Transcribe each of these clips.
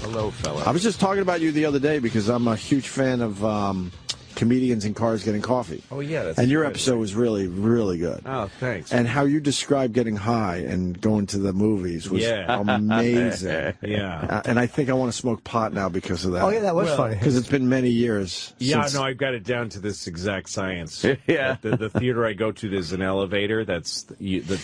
Hello, fella. I was just talking about you the other day because I'm a huge fan of comedians in cars getting coffee. Oh, yeah. That's and your good, episode was really, really good. Oh, thanks. And how you described getting high and going to the movies was amazing. Yeah. And I think I want to smoke pot now because of that. Oh, yeah, that was funny. Because it's been many years. Yeah, since... no, I've got it down to this exact science. Yeah. The theater I go to, there's an elevator that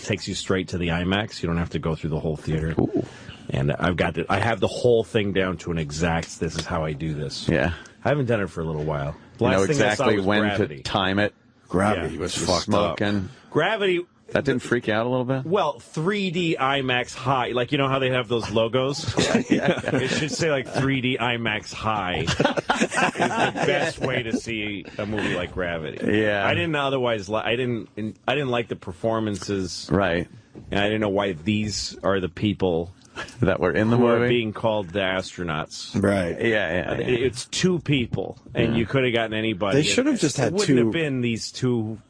takes you straight to the IMAX. You don't have to go through the whole theater. Ooh. And I have the whole thing down to an exact, this is how I do this. Yeah. I haven't done it for a little while. You know Last thing I saw exactly was when Gravity. to time it. Gravity was fucked smoking. up. Gravity... That didn't freak you out a little bit? Well, 3D IMAX high. Like, you know how they have those logos? It should say, like, 3D IMAX high is the best way to see a movie like Gravity. Yeah. I didn't otherwise... I didn't like the performances. Right. And I didn't know why these are the people... that were in the who movie? are being called the astronauts. Right. Yeah. It's two people, and you could have gotten anybody. They should have just had It two. wouldn't have been these two,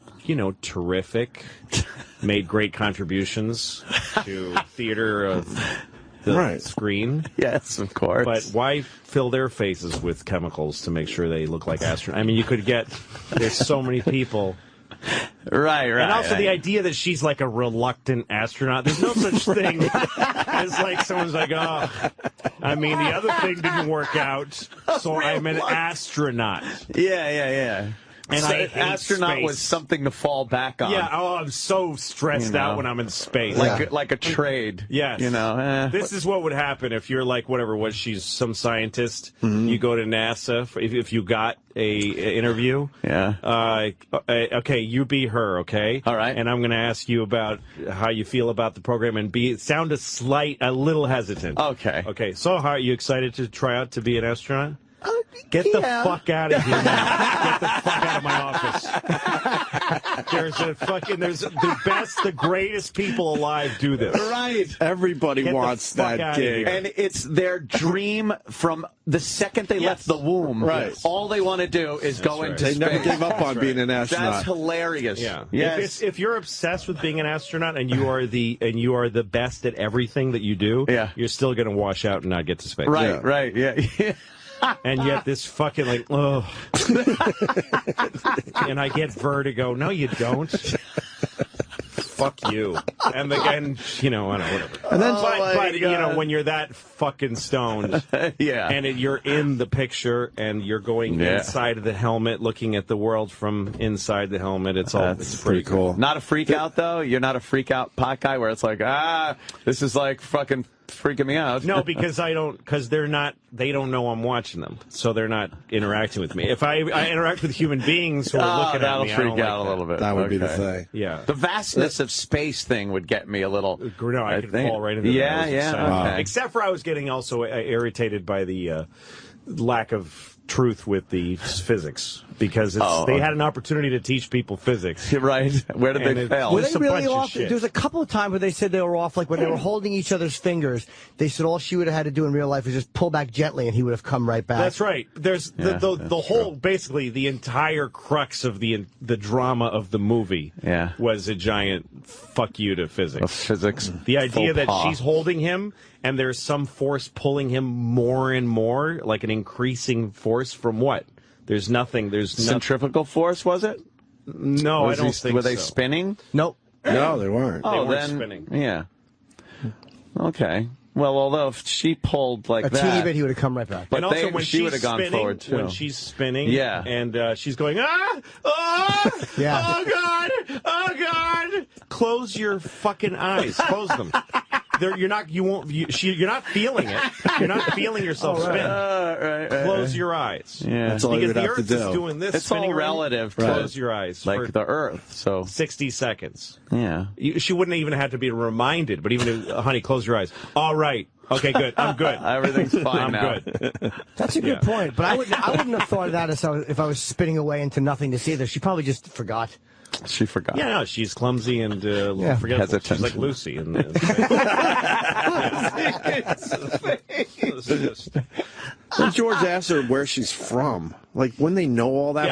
terrific, made great contributions to theater of the screen. Yes, of course. But why fill their faces with chemicals to make sure they look like astronauts? I mean, you could get, there's so many people. Right. And also the idea that she's like a reluctant astronaut. There's no such thing as like someone's like, oh, I mean, the other thing didn't work out, so I'm an astronaut. Yeah. And so I hate astronaut space. was something to fall back on. Yeah, I'm so stressed out when I'm in space. Like a trade. Yes. This is what would happen if you're like, whatever, she's some scientist. Mm-hmm. You go to NASA, if you got a interview. Yeah. Okay, you be her, okay? All right. And I'm going to ask you about how you feel about the program and sound a little hesitant. Okay. Okay, so how are you excited to try out to be an astronaut? Get the fuck out of here now. Get the fuck out of my office. There's the greatest people alive do this. Right. Everybody wants that gig. And it's their dream from the second they left the womb. Right. All they want to do is go into They space. never gave up on being an astronaut. That's hilarious. Yeah. Yes. If you're obsessed with being an astronaut and you are the best at everything that you do, you're still going to wash out and not get to space. Right. Yeah. And yet this fucking like, and I get vertigo. No, you don't. Fuck you. And again, I don't know, whatever. And then, but when you're that fucking stoned, and you're in the picture and you're going inside of the helmet, looking at the world from inside the helmet, it's pretty cool. Not a freak out though. You're not a freak out pot guy where it's like, this is like fucking freaking me out. No, because they don't know I'm watching them, so they're not interacting with me. If I interact with human beings who are looking at me, that'll freak out a little bit. That would be the thing. Yeah. The vastness of space thing would get me a little. No, I could fall right into that. Yeah. Okay. Except for I was getting also irritated by the lack of truth with the physics, because they had an opportunity to teach people physics. Right. Where did they fail? Were they really off? There was a couple of times where they said they were off, like when they were holding each other's fingers. They said all she would have had to do in real life is just pull back gently, and he would have come right back. That's right. There's the whole, basically the entire crux of the drama of the movie was a giant fuck you to physics. The idea that she's holding him and there's some force pulling him more and more, like an increasing force from what? There's nothing. Centrifugal force, was it? No, I don't think so. Were they spinning? Nope. No, they weren't. They weren't spinning. Yeah. Okay. Well, although if she pulled like a that, teeny bit, he would have come right back. But also, when she would have gone forward too. When she's spinning, and she's going, Yeah. oh God, close your fucking eyes, close them. You're not feeling it. You're not feeling yourself spin. Close your eyes. Yeah, that's all you would have to do. Because the Earth is doing this. It's all relative. Close your eyes. Like the Earth. So 60 seconds. Yeah. She wouldn't even have to be reminded. But even if, honey, close your eyes. All right. Okay, good. I'm good. Everything's fine now. Good. That's a good point. But I wouldn't have thought of that if I was spinning away into nothing to see there. She probably just forgot. She forgot. Yeah, no, she's clumsy and forgetful. Hesitant. She's like Lucy. When George asked her where she's from, like when they know all that,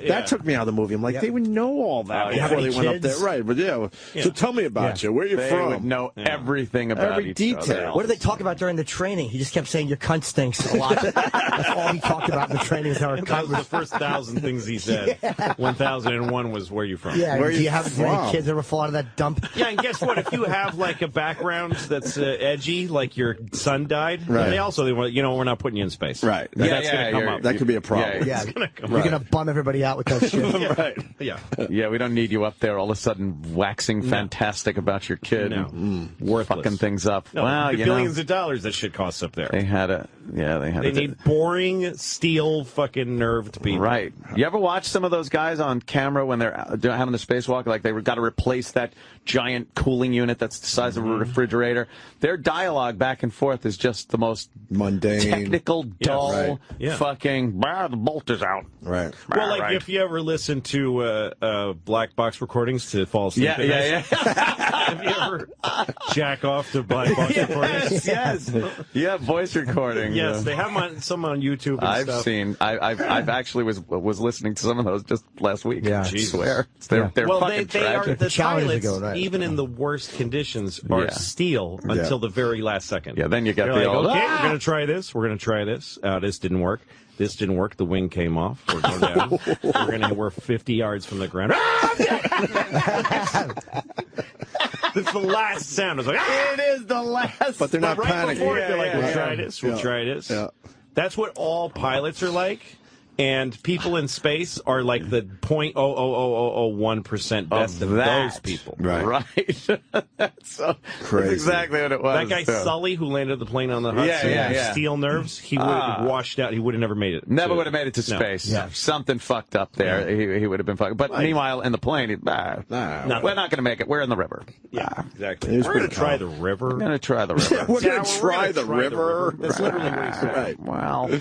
that took me out of the movie. I'm like, they would know all that before they went up there, right? But so tell me about you. Where you from? They would know everything about every detail. Other. What did they talk about during the training? He just kept saying your cunt stinks a lot. That's all he talked about in the training. Is how her That cunt was the first 1,000 things he said. 1,001 was where you from. Yeah, where do you have any kids ever fall out of that dump? Yeah, and guess what? If you have like a background that's edgy, like your son died, they want, we're not putting you in space. Right. That's going to come up. That could be a problem. Yeah, It's gonna come you're up. going to bum everybody out with that shit. Right. Yeah. Yeah, we don't need you up there all of a sudden waxing fantastic about your kid. No. Worthless. Fucking things up. No, wow, billions of dollars that shit costs up there. They need boring, steel, fucking nerved people. Right. You ever watch some of those guys on camera when they're having the spacewalk? Like they've got to replace that giant cooling unit that's the size of a refrigerator. Their dialogue back and forth is just the most mundane, technical, dull, fucking, the bolt is out. Right. Well, like if you ever listen to black box recordings to fall asleep. Have you ever jack off to black box recordings? Yes. Yeah, voice recording. Yes, they have some on YouTube and I've stuff. seen. I've actually was listening to some of those just last week. Yeah. I swear. They're well, fucking they are tragic. the Challenges pilots, ago, right. even in the worst conditions, are steel until the very last second. Yeah, then you get They're the like, old, okay, we're going to try this. We're going to try this. This didn't work. This didn't work. The wing came off. We're going down. We're 50 yards from the ground. It's the last sound. It's like, It is the last. But they're not right panicking. before it, they're like, we'll Yeah. try this. We'll try this. Yeah. That's what all pilots are like. And people in space are like the 0.00001% best of those people. Right. That's so Crazy. That's exactly what it was. That guy Sully who landed the plane on the Hudson, yeah. steel nerves, he would have washed out. He would have never made it. Never would have made it to space. No. Something fucked up there. He would have been fucked. But meanwhile, in the plane, we're not going to make it. We're in the river. Yeah, exactly. We're going to try the river. We're going to try the river. We're going to try the river. That's literally what he said. Right. Well,